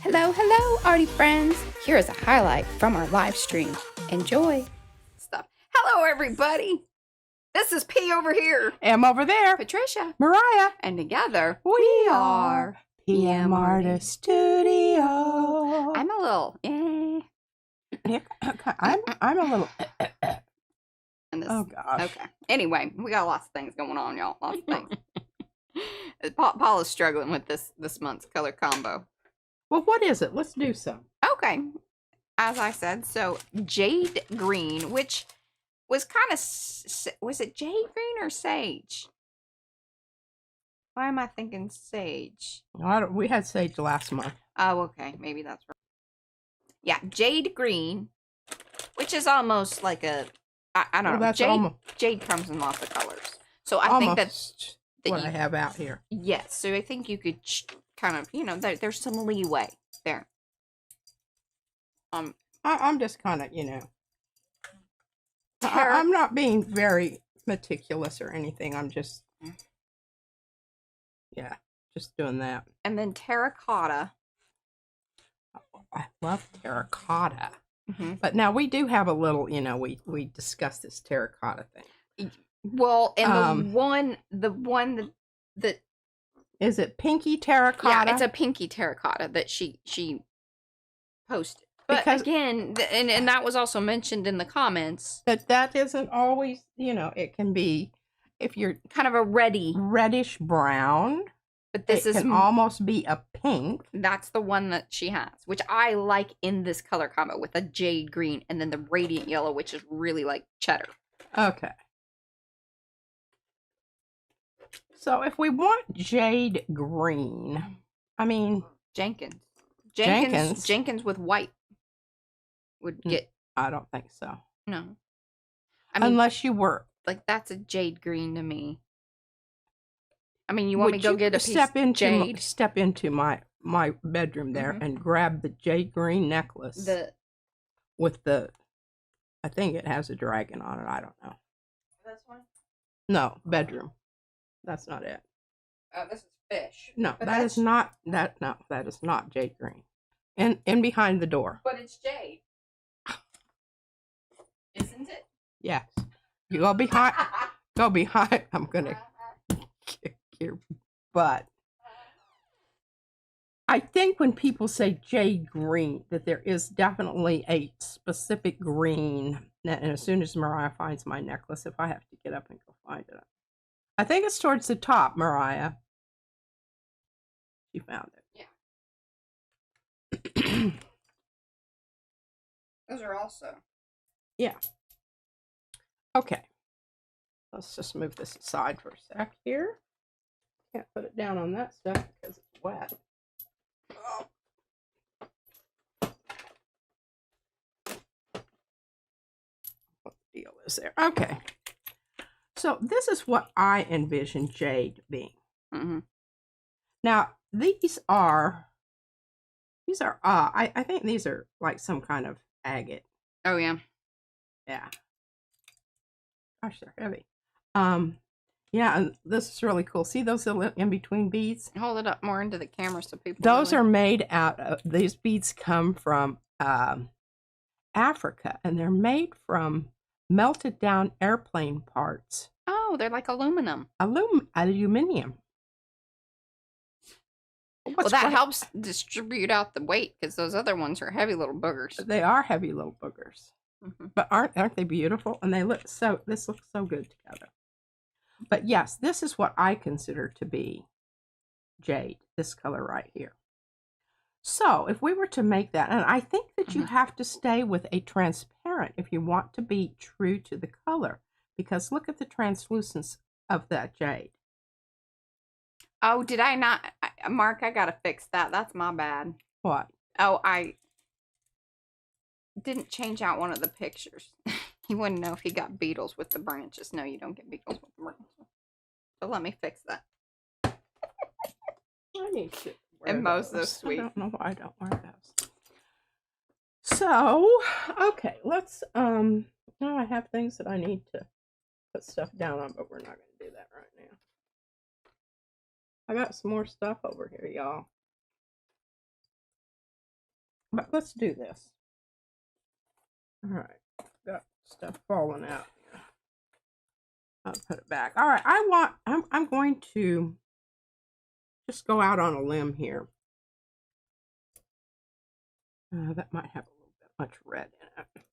Hello, hello, Arty friends. Here is a highlight from our live stream. Enjoy. Stuff. Hello, everybody. This is P over here. M over there. Patricia. Mariah. And together, we are PM Artist Studio. I'm a little, I'm a little. and this, Oh, gosh. Okay. Anyway, we got lots of things going on, y'all. Lots of things. Paul is struggling with this month's color combo. Well, what is it? Let's do some. Okay. As I said, so Jade Green, which was kind of, was it Jade Green or Sage? Why am I thinking Sage? We had Sage last month. Oh, okay. Maybe that's right. Yeah, Jade Green, which is almost like a, I don't know. Jade comes in lots of colors. So I think that's what I have out here. Yes. So I think you could kind of, you know, there's some leeway there. I'm just kind of, you know, I'm not being very meticulous or anything. I'm just, yeah, just doing that. And then Terra Cotta. Oh, I love Terra Cotta. But now we do have a little, you know, we discussed this Terra Cotta thing. Well, and the one that is it pinky Terra Cotta? Yeah, it's a pinky Terra Cotta that she posted. But because, again, and that was also mentioned in the comments. That isn't always, you know, it can be, if you're kind of a reddish brown. But this can almost be a pink. That's the one that she has, which I like in this color combo with a jade green and then the radiant yellow, which is really like cheddar. Okay. So if we want jade green, I mean Jenkins with white would get. I don't think so. No. I mean, unless you were like, that's a jade green to me. I mean, you want me to go get a piece of jade? Step into my bedroom there and grab the jade green necklace. With the, I think it has a dragon on it. I don't know. This one? No, bedroom. That's not it. Oh, this is fish. No, that is not jade green. In behind the door. But it's jade. Isn't it? Yes. You go behind. Go behind. I'm gonna kick your butt. I think when people say jade green, that there is definitely a specific green. And as soon as Mariah finds my necklace, if I have to get up and go find it, I think it's towards the top, Mariah. She found it. Yeah. Those are also. Yeah. Okay. Let's just move this aside for a sec here. Can't put it down on that stuff because it's wet. Oh. What the deal is there? Okay. So this is what I envision jade being. Now these are I think these are like some kind of agate. Oh yeah. Yeah. Gosh, they're heavy. Yeah, and this is really cool. See those little in between beads? Hold it up more into the camera so people. Those are made out of. These beads come from Africa, and they're made from melted down airplane parts. Oh, they're like aluminum. Aluminium. Well, that helps distribute out the weight because those other ones are heavy little boogers. They are heavy little boogers. But aren't they beautiful? And they look so. This looks so good together. But yes, this is what I consider to be jade. This color right here. So if we were to make that, and I think that you have to stay with a transparent if you want to be true to the color, because look at the translucence of that jade. Oh, did I not? Mark, I gotta fix that. That's my bad. What? Oh, I didn't change out one of the pictures. You wouldn't know if he got beetles with the branches. No, you don't get beetles with the branches. So let me fix that. I need to and most those sweet. I don't know why I don't wear those. So, okay, let's now I have things that I need to put stuff down on, but we're not going to do that right now. I got some more stuff over here, y'all. But let's do this. All right, got stuff falling out here. I'll put it back. All right, I'm going to just go out on a limb here. That might have a little bit much red in it.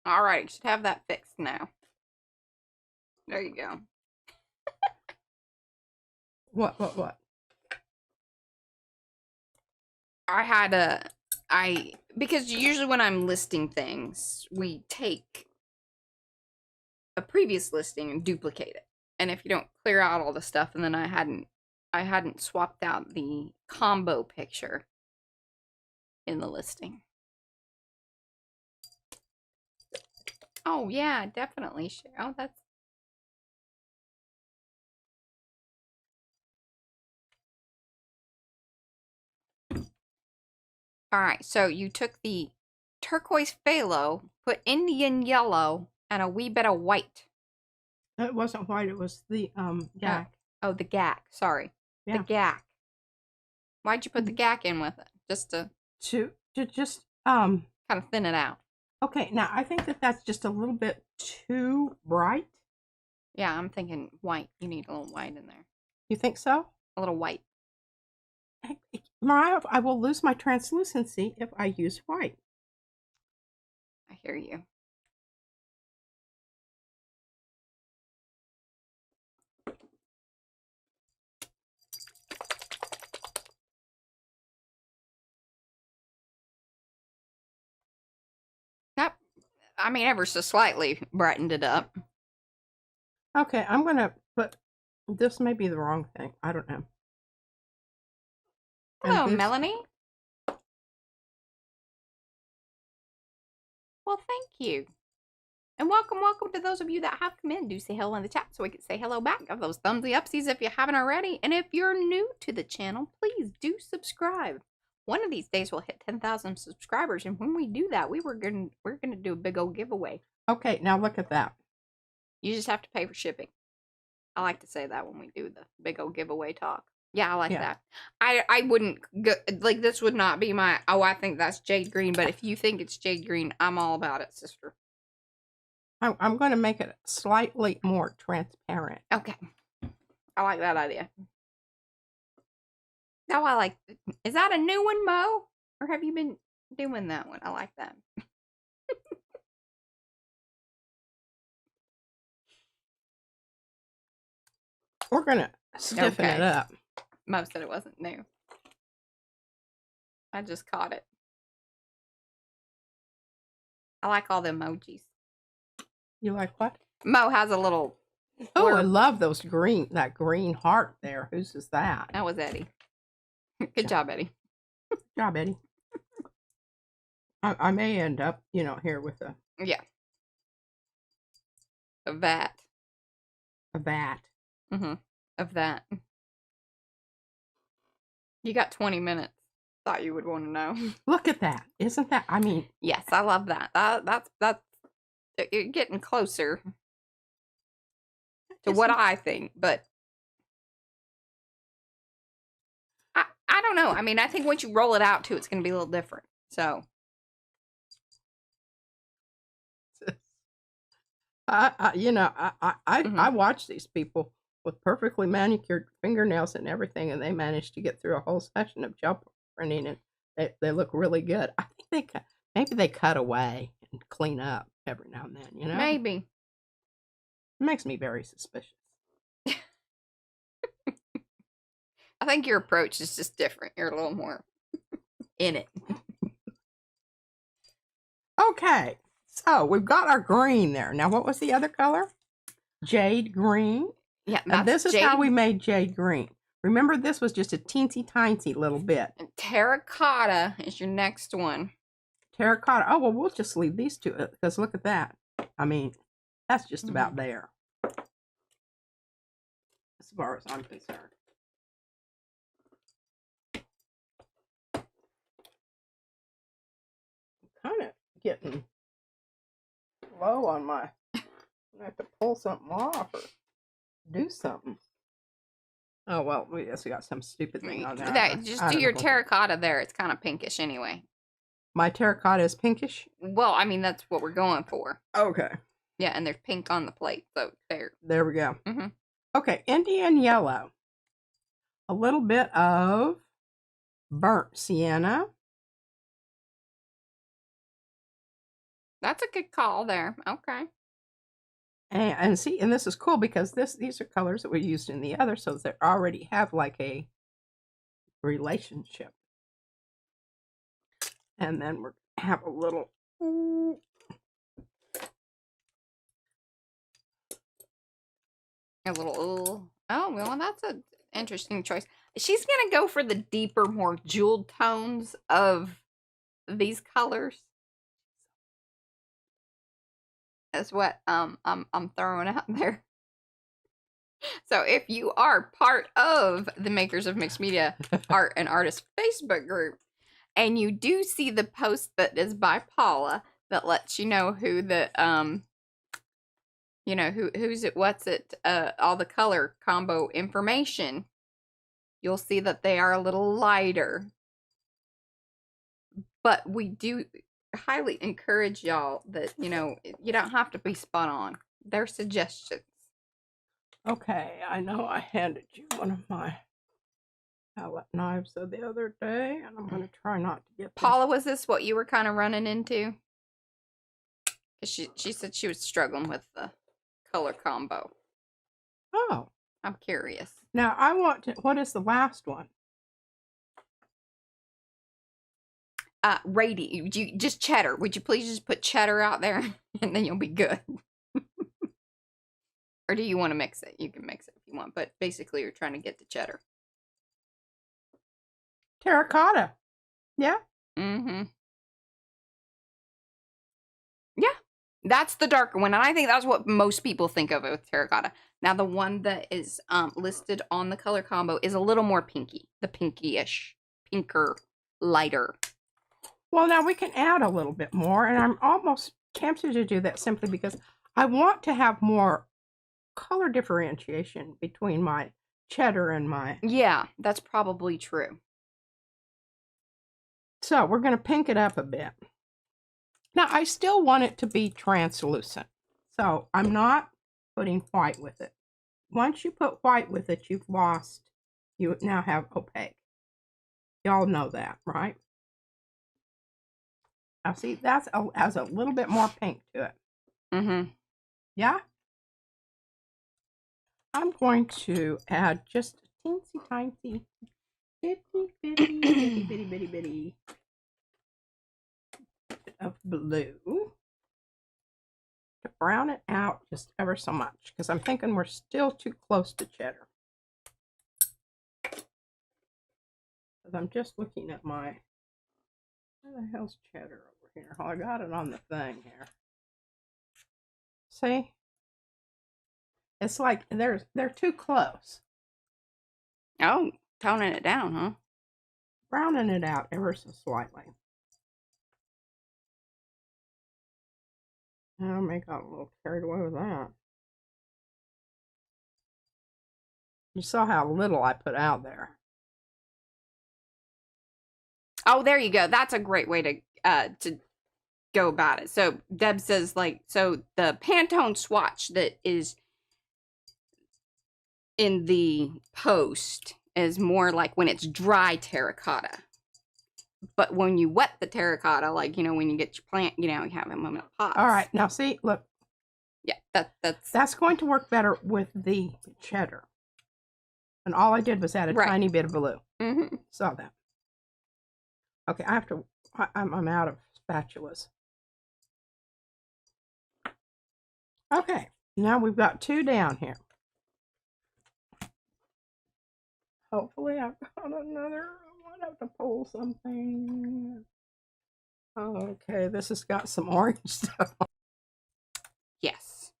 All right, you should have that fixed now. There you go. What? Because usually when I'm listing things, we take a previous listing and duplicate it. And if you don't clear out all the stuff, and then I hadn't swapped out the combo picture in the listing. Oh yeah, definitely, Cheryl. That's all right. So you took the turquoise phthalo, put Indian yellow, and a wee bit of white. It wasn't white. It was the gack. Oh, the gack. Sorry, yeah. The gack. Why'd you put the gack in with it? Just to just kind of thin it out. Okay, now I think that's just a little bit too bright. Yeah, I'm thinking white. You need a little white in there. You think so? A little white. Mariah, I will lose my translucency if I use white. I hear you. That, I mean, ever so slightly brightened it up. Okay, I'm gonna put. This may be the wrong thing. I don't know. Hello, Melanie. Well, thank you. And welcome to those of you that have come in. Do say hello in the chat so we can say hello back. Give those thumbsy upsies if you haven't already. And if you're new to the channel, please do subscribe. One of these days we'll hit 10,000 subscribers, and when we do that, we're gonna do a big old giveaway. Okay, now look at that. You just have to pay for shipping. I like to say that when we do the big old giveaway talk. Yeah, I like that. I wouldn't go, like, this would not be my, oh, I think that's Jade Green, but if you think it's Jade Green, I'm all about it, sister. I'm going to make it slightly more transparent. Okay. I like that idea. Now I like, is that a new one, Mo? Or have you been doing that one? I like that. We're going to stiffen it up. Mo said it wasn't new. I just caught it. I like all the emojis. You like what? Mo has a little... Oh, I love those that green heart there. Whose is that? That was Eddie. Good job, Eddie. Good job, Eddie. I may end up, here with a... Yeah. A vat. A vat. Mm-hmm. Of that. You got 20 minutes. Thought you would want to know. Look at that. Isn't that, I mean... Yes, I love that. That's you're getting closer to what I think, but I don't know. I mean, I think once you roll it out too, it's going to be a little different. So I watch these people with perfectly manicured fingernails and everything, and they manage to get through a whole session of gel printing, and they look really good. I think maybe they cut away and clean up every now and then, Maybe. It makes me very suspicious. I think your approach is just different. You're a little more in it. Okay, so we've got our green there. Now, what was the other color? Jade Green. Yeah, and this is how we made Jade Green. Remember, this was just a teensy tiny little bit. And Terra Cotta is your next one. Terra Cotta. Oh, well, we'll just leave these two, because look at that. I mean, that's just about there, as far as I'm concerned. I'm kind of getting low on my... I have to pull something off or do something. Oh, well, we just got some stupid thing on there. That just do your terracotta there. It's kind of pinkish anyway. My terracotta is pinkish? Well, I mean, that's what we're going for. Okay. Yeah, and there's pink on the plate, so there. There we go. Mm-hmm. Okay, Indian yellow. A little bit of burnt sienna. That's a good call there. Okay. And see, and this is cool because these are colors that were used in the other, so they already have like a relationship. And then we're gonna have a little Oh, well, that's an interesting choice. She's going to go for the deeper, more jeweled tones of these colors. That's what I'm throwing out there. So if you are part of the Makers of Mixed Media Art and Artist Facebook group, and you do see the post that is by Paula that lets you know who the who's it, what's it, all the color combo information, you'll see that they are a little lighter. But we do highly encourage y'all that, you don't have to be spot on. They're suggestions. Okay, I know I handed you one of my palette knives the other day, and I'm going to try not to get Paula, was this what you were kind of running into? She said she was struggling with the color combo. Oh. I'm curious. Now, I want to, what is the last one? Radiant. Just cheddar. Would you please just put cheddar out there and then you'll be good? Or do you want to mix it? You can mix it if you want, but basically you're trying to get the cheddar. Terra Cotta. Yeah? Mm-hmm. Yeah. That's the darker one, and I think that's what most people think of with terracotta. Now, the one that is listed on the color combo is a little more pinky. The pinky-ish, pinker, lighter. Well, now we can add a little bit more, and I'm almost tempted to do that simply because I want to have more color differentiation between my cheddar and my... Yeah, that's probably true. So we're going to pink it up a bit. Now, I still want it to be translucent, so I'm not putting white with it. Once you put white with it, you now have opaque. Y'all know that, right? Now, see, has a little bit more pink to it. Mm-hmm. Yeah? I'm going to add just a teensy tiny, bitty bit of blue to brown it out just ever so much, because I'm thinking we're still too close to cheddar. Because I'm just looking at my, where the hell's cheddar over here? Oh, I got it on the thing here. See? It's like they're too close. Oh, toning it down, huh? Browning it out ever so slightly. I may got a little carried away with that. You saw how little I put out there. Oh, there you go. That's a great way to go about it. So Deb says, so the Pantone swatch that is in the post is more like when it's dry terracotta. But when you wet the terracotta, when you get your plant, you have them in a pot. All right, now see, look. Yeah, that's going to work better with the cheddar. And all I did was add a tiny bit of blue. Mm-hmm. Saw that. Okay, I'm out of spatulas. Okay, now we've got 2 down here. Hopefully I've got another. I might have to pull something. Okay, this has got some orange stuff on. Yes.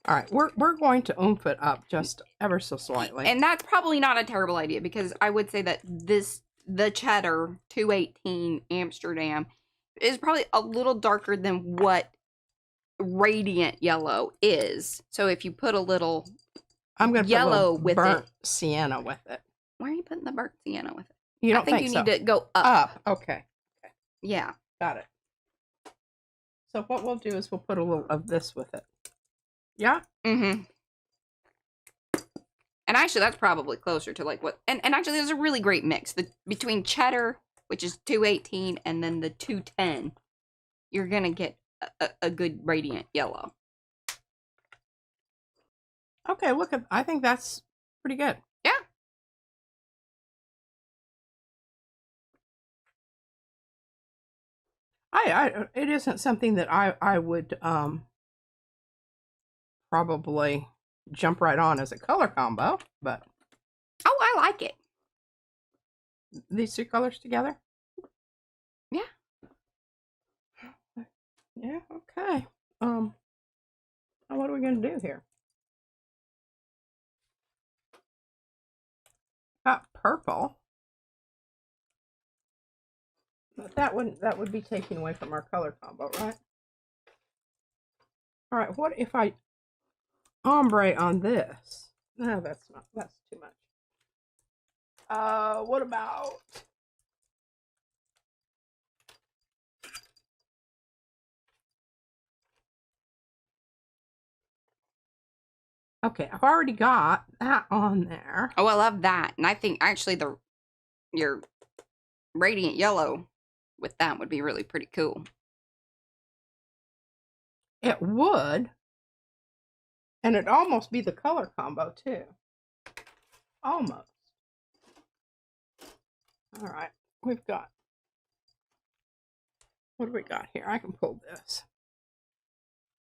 All right, we're going to oomph it up just ever so slightly. And that's probably not a terrible idea, because I would say that the cheddar 218 Amsterdam is probably a little darker than what radiant yellow is. So if you put a little I'm going to put a yellow little with burnt it. sienna with it. Why are you putting the burnt sienna with it? You don't I think think you so? need to go up. Up. Okay. Yeah. Got it. So what we'll do is we'll put a little of this with it. Yeah? Mm-hmm. And actually, that's probably closer to like what... And actually, there's a really great mix. Between cheddar, which is 218, and then the 210, you're going to get a good radiant yellow. Okay, look at... I think that's pretty good. Yeah. It isn't something that I would probably jump right on as a color combo, but Oh, I like it. these two colors together? Yeah. Yeah, okay. Now what are we gonna do here? Got purple. But that would be taking away from our color combo, right? All right, what if I ombre on this? No, that's too much. What about okay, I've already got that on there. Oh, I love that. And I think actually your radiant yellow with that would be really pretty cool. It would. And it'd almost be the color combo too. Almost. All right, we've got, what do we got here? I can pull this.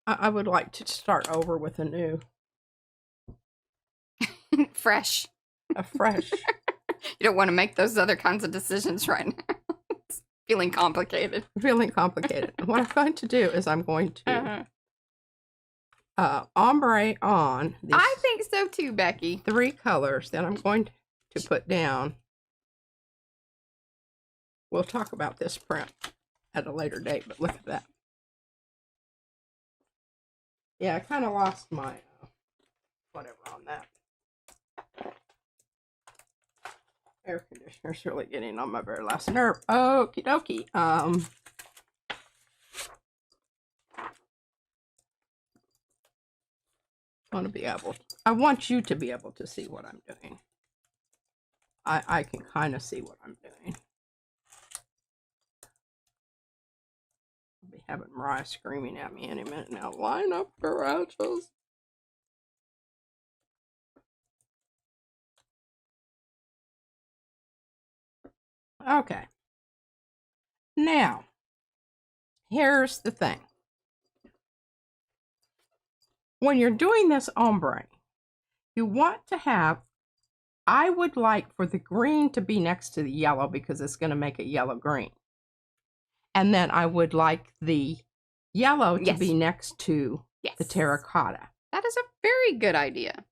I would like to start over with a new. Fresh. A fresh. You don't want to make those other kinds of decisions right now. It's feeling complicated. Feeling complicated. What I'm going to do is I'm going to ombre on these I think so too, Becky. 3 colors that I'm going to put down. We'll talk about this print at a later date, but look at that. Yeah, I kind of lost my whatever on that. Air conditioner's really getting on my very last nerve. Okie dokie. I want you to be able to see what I'm doing. I can kind of see what I'm doing. I'll be having Mariah screaming at me any minute now. Line up garages. Okay. Now, here's the thing. When you're doing this ombre, you want to have, I would like for the green to be next to the yellow because it's going to make a yellow green. And then I would like the yellow to be next to the Terra Cotta. That is a very good idea.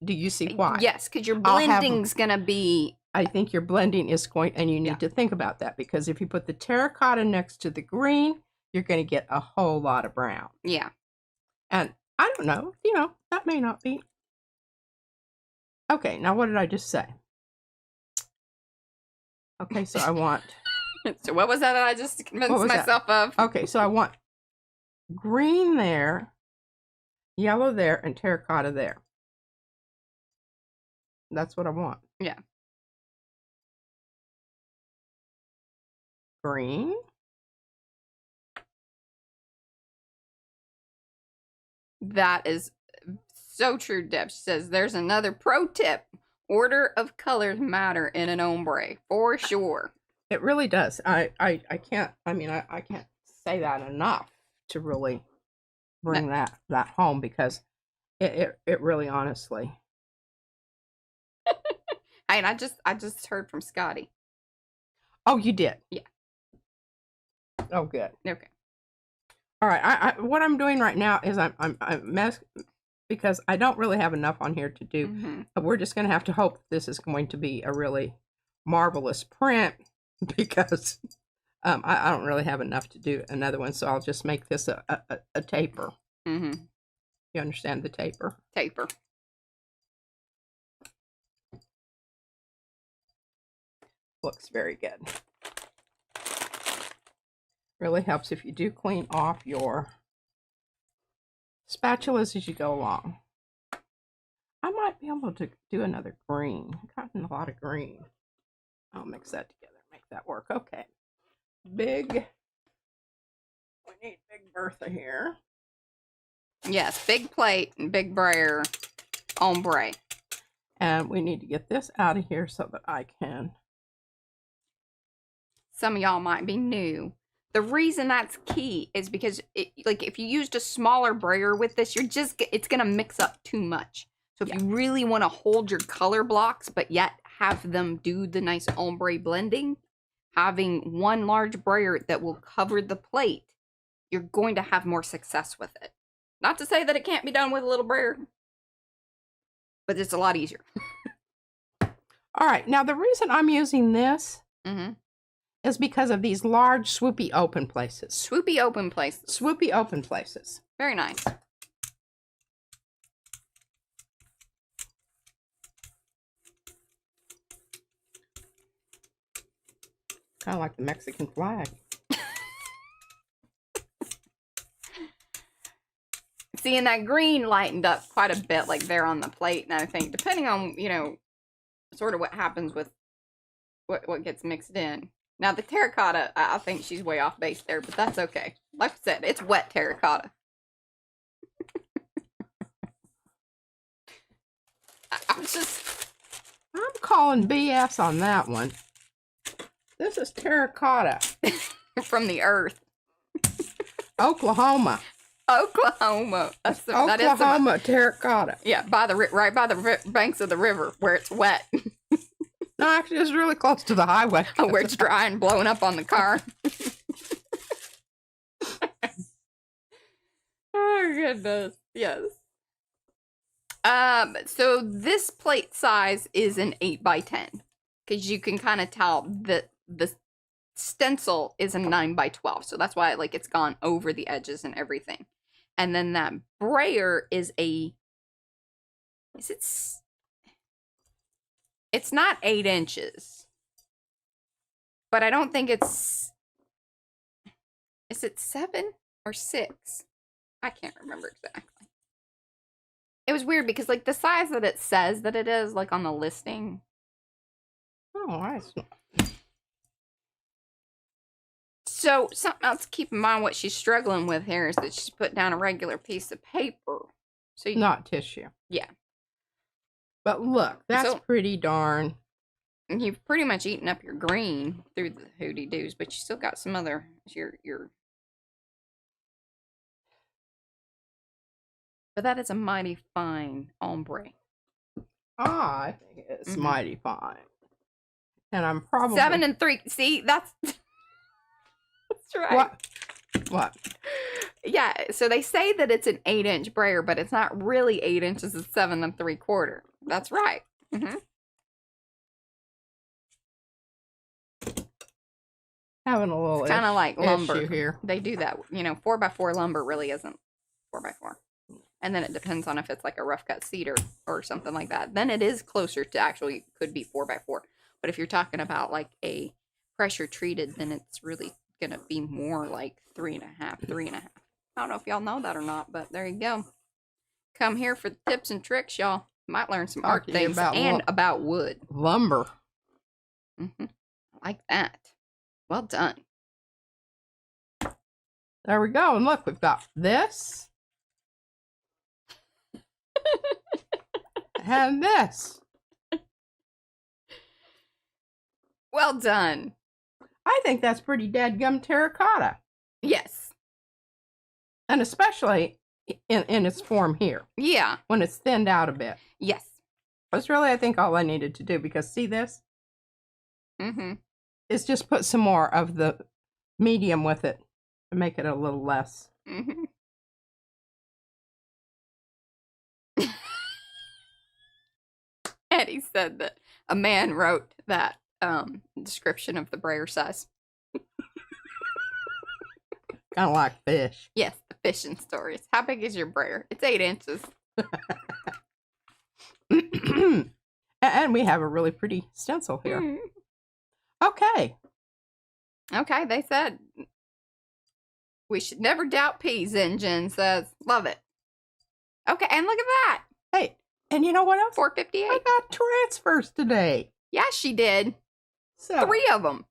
Do you see why? Yes, because your blending's going to be... I think your blending is going, and you need to think about that, because if you put the Terra Cotta next to the green, you're going to get a whole lot of brown. Yeah. And I don't know, that may not be. Okay, now what did I just say? Okay, so I want... So what was that I just convinced myself of? Okay, so I want green there, yellow there, and Terra Cotta there. That's what I want. Yeah. Green. That is so true, Deb. She says, there's another pro tip. Order of colors matter in an ombre, for sure. It really does. I can't, I can't say that enough to really bring that home, because it really honestly. And I just heard from Scotty. Oh, you did? Yeah. Oh, good. Okay. All right. What I'm doing right now is I'm because I don't really have enough on here to do. Mm-hmm. We're just going to have to hope this is going to be a really marvelous print, because I don't really have enough to do another one. So I'll just make this a taper. Mm-hmm. You understand the taper? Taper. looks very good. Really helps if you do clean off your spatulas as you go along. I might be able to do another green. I've gotten a lot of green. I'll mix that together, make that work. Okay. Big. We need Big Bertha here. Yes, big plate and big brayer ombre. And we need to get this out of here so that I can. Some of y'all might be new. The reason that's key is because like if you used a smaller brayer with this, it's gonna mix up too much. So if you really want to hold your color blocks, but yet have them do the nice ombre blending, having one large brayer that will cover the plate, you're going to have more success with it. Not to say that it can't be done with a little brayer, but it's a lot easier. All right, now the reason I'm using this is because of these large swoopy open places. Swoopy open places. Swoopy open places. Very nice. Kind of like the Mexican flag. Seeing that green lightened up quite a bit, like there on the plate, and I think depending on, you know, sort of what happens with what gets mixed in. Now the terracotta, I think she's way off base there, but that's okay. Like I said, it's wet terracotta. I'm calling BS on that one. This is terracotta. From the earth. Oklahoma. Oklahoma. Oklahoma terracotta. Yeah, right by the banks of the river where it's wet. No, actually, it's really close to the highway. Oh, where it's dry and blowing up on the car. Oh, goodness. Yes. So this plate size is an 8x10. Because you can kind of tell that the stencil is a 9x12. So that's why like it's gone over the edges and everything. And then that brayer is it's not 8 inches. But I don't think is it 7 or 6? I can't remember exactly. It was weird because like the size that it says that it is, like on the listing. Oh, nice. So something else to keep in mind what she's struggling with here is that she's put down a regular piece of paper. So not tissue. Yeah. But look, that's pretty darn. You've pretty much eaten up your green through the hootie doos, but you still got some other your. But that is a mighty fine ombre. Ah, I think it's mighty fine. And I'm probably 7 3. See, that's right. What? Yeah, so they say that it's an 8-inch brayer, but it's not really 8 inches, it's 7 3/4. That's right. Having a little kind of like lumber here. They do that, you know. 4x4 lumber really isn't 4x4, and then it depends on if it's like a rough cut cedar or something like that. Then it is closer to actually could be 4x4. But if you're talking about like a pressure treated, then it's really gonna be more like 3.5, 3.5. I don't know if y'all know that or not, but there you go. Come here for the tips and tricks, y'all. Might learn some art things about wood. Lumber. I like that. Well done. There we go. And look, we've got this. And this. Well done. I think that's pretty dadgum terracotta. Yes. And especially in its form here. Yeah. When it's thinned out a bit. Yes. That's really, I think, all I needed to do. Because see this? Is just put some more of the medium with it to make it a little less. Eddie said that a man wrote that description of the brayer size. Kind of like fish. Yes, the fishing stories. How big is your brayer? It's 8 inches. And we have a really pretty stencil here. Okay. Okay, they said we should never doubt P's engine says. Love it. Okay, and look at that. Hey, and you know what else? 458. I got transfers today. Yeah, she did. So 3 of them.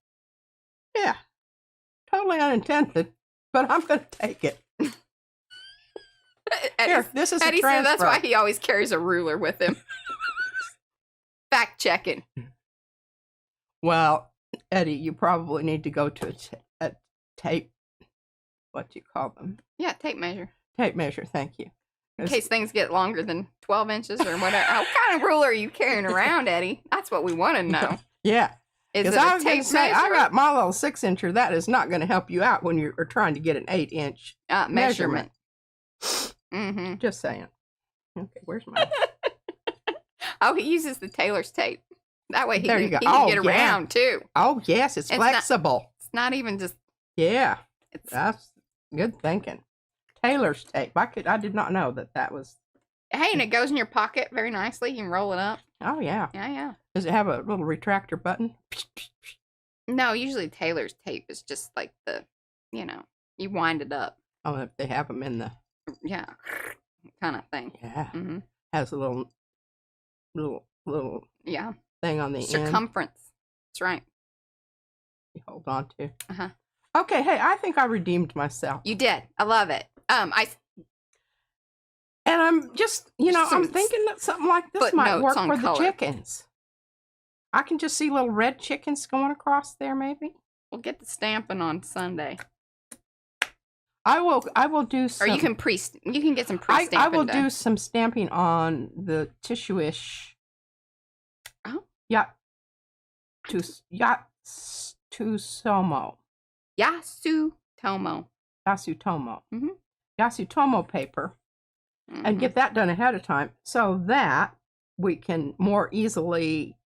yeah, totally unintended, but I'm going to take it. Here, this is Eddie a transfer. said that's why he always carries a ruler with him. Fact checking. Well, Eddie, you probably need to go to a tape. What do you call them? Yeah, tape measure. Tape measure. Thank you. In case things get longer than 12 inches or whatever. What kind of ruler are you carrying around, Eddie? That's what we want to know. Yeah. Is it Because I a was going tape to say, I measure? got my little 6-incher. That is not going to help you out when you're trying to get an 8-inch Measurement. Mm-hmm. Just saying. Okay, where's my... Oh, he uses the tailor's tape. That way he There can, you go. he can Oh, get yeah. around, too. Oh, yes, it's It's not- flexible. It's not even just... Yeah, It's, that's good thinking. Tailor's tape. I did not know that was... hey, and it goes in your pocket very nicely. You can roll it up. Oh, yeah. Yeah, yeah. Does it have a little retractor button? No, usually tailor's tape is just like the, you wind it up. Oh, if they have them in the... Yeah, kind of thing. Yeah. Mm-hmm. Has a little Yeah. thing on the end. Circumference. That's right. You hold on to. Uh-huh. Okay, hey, I think I redeemed myself. You did. I love it. And I'm just, I'm Some thinking that something like this might footnotes work on for the color. chickens. I can just see little red chickens going across there, maybe. We'll get the stamping on Sunday. I will do some. Or you can get some pre-stamping I will done. do some stamping on the tissue-ish. Oh. Yatsutomo. Yasutomo. Yasutomo. Mm-hmm. Yasutomo paper. Mm-hmm. And get that done ahead of time so that we can more easily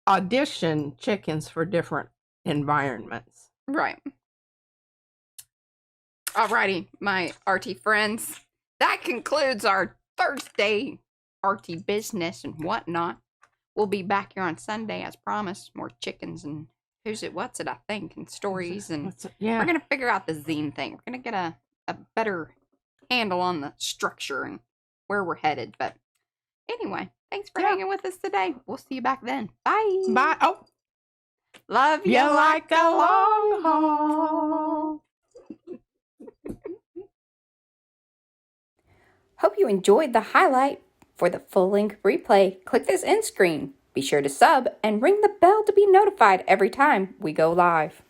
audition chickens for different environments. Right. Alrighty, my Arty friends. That concludes our Thursday Arty business and whatnot. We'll be back here on Sunday as promised. More chickens and what's it, I think, and stories. And Yeah. we're going to figure out the zine thing. We're going to get a better handle on the structure and where we're headed. But anyway, thanks for hanging with us today. We'll see you back then. Bye. Bye. Oh, Love you you like a long haul. Hope you enjoyed the highlight. For the full-length replay, click this end screen. Be sure to sub and ring the bell to be notified every time we go live.